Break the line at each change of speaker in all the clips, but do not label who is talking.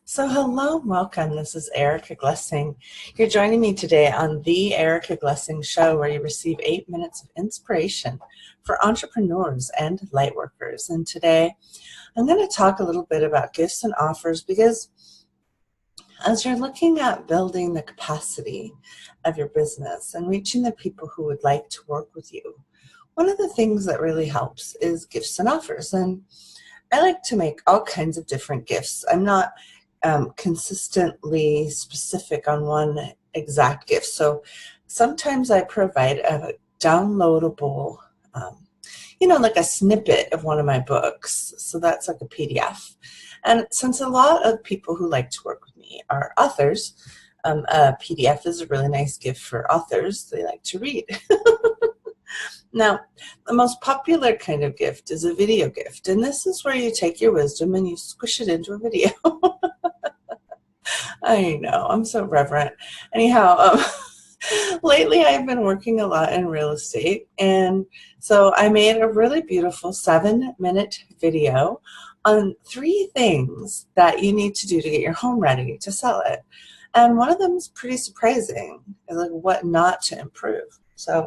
So hello and welcome. This is Erica Glessing. You're joining me today on the Erica Glessing Show, where you receive 8 minutes of inspiration for entrepreneurs and lightworkers. And today I'm going to talk a little bit about gifts and offers, because as you're looking at building the capacity of your business and reaching the people who would like to work with you, one of the things that really helps is gifts and offers. And I like to make all kinds of different gifts. I'm not consistently specific on one exact gift. So sometimes I provide a downloadable, like a snippet of one of my books. So that's like a PDF. And since a lot of people who like to work with me are authors, a PDF is a really nice gift for authors. They like to read. Now, the most popular kind of gift is a video gift, and this is where you take your wisdom and you squish it into a video. I know, I'm so reverent. Anyhow, lately I've been working a lot in real estate, and so I made a really beautiful 7-minute video on 3 things that you need to do to get your home ready to sell it. And one of them is pretty surprising, like what not to improve. So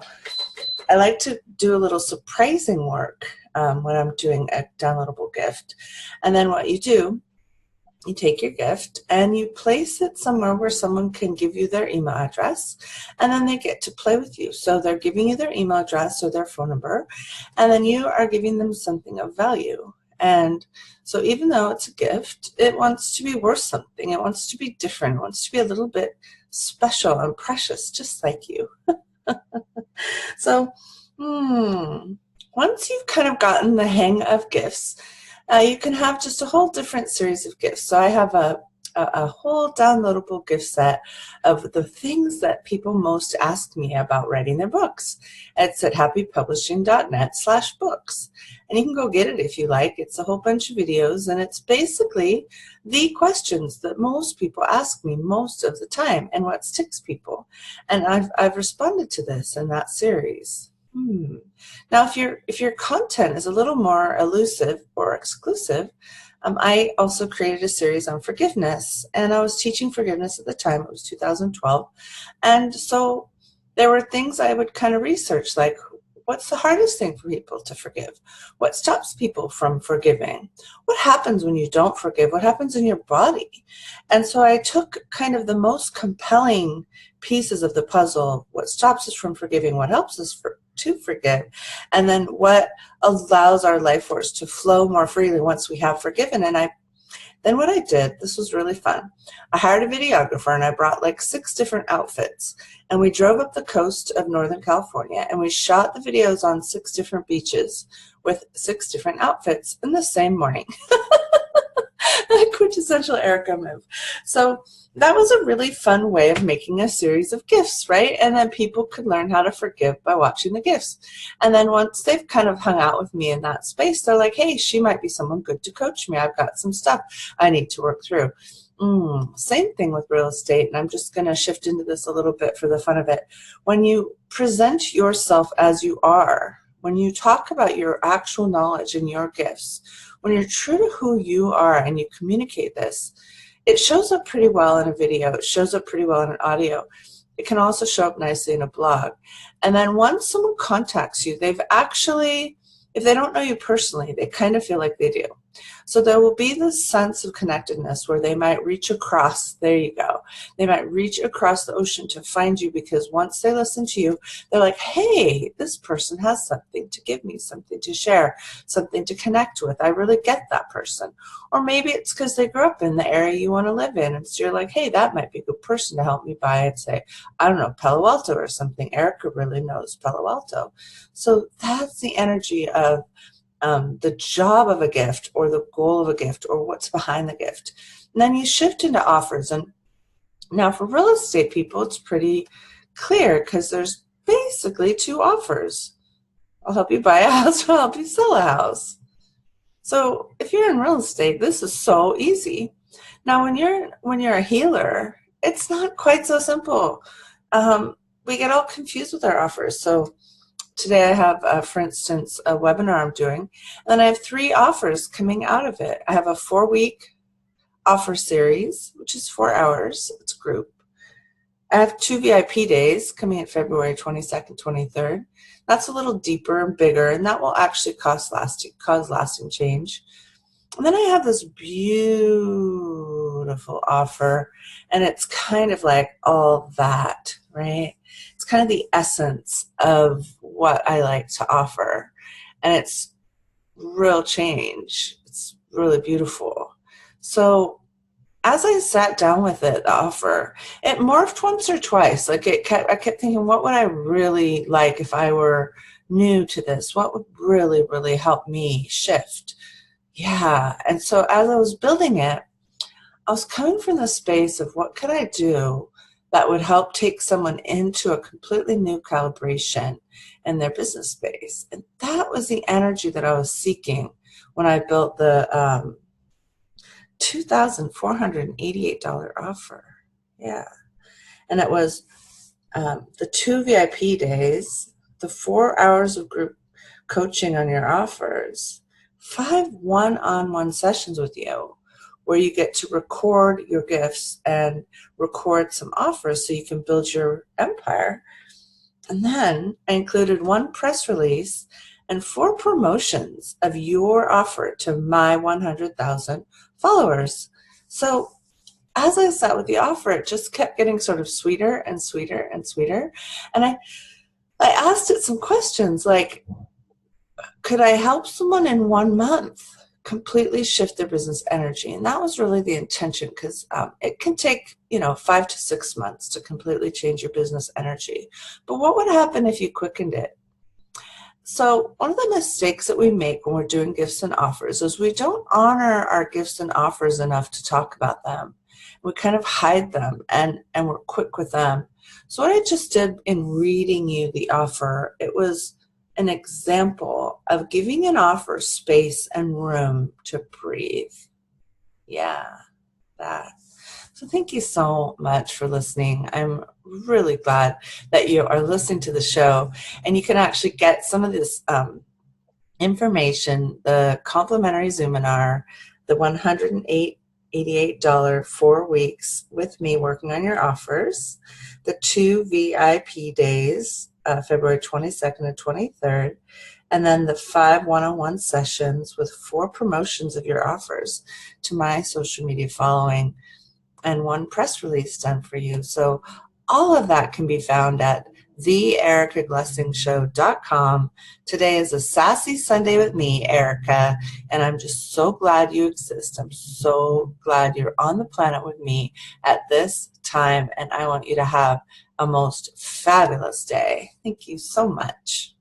I like to do a little surprising work when I'm doing a downloadable gift. And then what you do, you take your gift and you place it somewhere where someone can give you their email address, and then they get to play with you. So they're giving you their email address or their phone number, and then you are giving them something of value. And so even though it's a gift, it wants to be worth something. It wants to be different. It wants to be a little bit special and precious, just like you. So, once you've kind of gotten the hang of gifts, you can have just a whole different series of gifts. So I have a whole downloadable gift set of the things that people most ask me about writing their books. It's at happypublishing.net/books. And you can go get it if you like. It's a whole bunch of videos, and it's basically the questions that most people ask me most of the time and what sticks people. And I've responded to this in that series. Now, if your content is a little more elusive or exclusive, I also created a series on forgiveness, and I was teaching forgiveness at the time. It was 2012. And so there were things I would kind of research, like what's the hardest thing for people to forgive? What stops people from forgiving? What happens when you don't forgive? What happens in your body? And so I took kind of the most compelling pieces of the puzzle, what stops us from forgiving, what helps us to forgive, and then what allows our life force to flow more freely once we have forgiven. And then what I did, this was really fun. I hired a videographer, and I brought like 6 different outfits, and we drove up the coast of Northern California, and we shot the videos on 6 different beaches with 6 different outfits in the same morning. A quintessential Erica move. So that was a really fun way of making a series of gifts, right? And then people could learn how to forgive by watching the gifts. And then once they've kind of hung out with me in that space, they're like, hey, she might be someone good to coach me. I've got some stuff I need to work through. Same thing with real estate, and I'm just going to shift into this a little bit for the fun of it. When you present yourself as you are, when you talk about your actual knowledge and your gifts, when you're true to who you are and you communicate this, it shows up pretty well in a video. It shows up pretty well in an audio. It can also show up nicely in a blog. And then once someone contacts you, they've actually, if they don't know you personally, they kind of feel like they do. So there will be this sense of connectedness where they might reach across, there you go. They might reach across the ocean to find you, because once they listen to you, they're like, hey, this person has something to give me, something to share, something to connect with. I really get that person. Or maybe it's because they grew up in the area you want to live in, and so you're like, hey, that might be a good person to help me buy, and say, I don't know, Palo Alto or something. Erica really knows Palo Alto. So that's the energy of the job of a gift, or the goal of a gift, or what's behind the gift. And then you shift into offers. And now for real estate people, it's pretty clear, because there's basically 2 offers. I'll help you buy a house, or I'll help you sell a house. So if you're in real estate, this is so easy. Now when you're a healer, it's not quite so simple. We get all confused with our offers. So today I have, for instance, a webinar I'm doing, and then I have 3 offers coming out of it. I have a 4-week offer series, which is 4 hours. It's group. I have 2 VIP days coming in February 22nd, 23rd. That's a little deeper and bigger, and that will actually cause lasting change. And then I have this beautiful offer, and it's kind of like all that, right? It's kind of the essence of what I like to offer, and it's real change. It's really beautiful. So as I sat down with it, the offer, it morphed once or twice. Like I kept thinking, what would I really like if I were new to this? What would really, really help me shift? Yeah. And so as I was building it, I was coming from the space of what could I do that would help take someone into a completely new calibration in their business space. And that was the energy that I was seeking when I built the $2,488 offer. Yeah. And it was the 2 VIP days, the 4 hours of group coaching on your offers, 5 one-on-one sessions with you where you get to record your gifts and record some offers so you can build your empire. And then I included 1 press release and 4 promotions of your offer to my 100,000 followers. So as I sat with the offer, it just kept getting sort of sweeter and sweeter and sweeter. And I asked it some questions like, could I help someone in 1 month completely shift their business energy? And that was really the intention, because it can take 5 to 6 months to completely change your business energy. But what would happen if you quickened it? So one of the mistakes that we make when we're doing gifts and offers is we don't honor our gifts and offers enough to talk about them. We kind of hide them and we're quick with them. So what I just did in reading you the offer, it was an example of giving an offer space and room to breathe. Yeah, that. So thank you so much for listening. I'm really glad that you are listening to the show, and you can actually get some of this information, the complimentary Zoominar, the $188 4 weeks with me working on your offers, the 2 VIP days, February 22nd and 23rd, and then the 5 one-on-one sessions with 4 promotions of your offers to my social media following, and 1 press release done for you. So all of that can be found at theericaglessingshow.com. Today is a sassy Sunday with me, Erica, and I'm just so glad you exist. I'm so glad you're on the planet with me at this time, and I want you to have a most fabulous day. Thank you so much.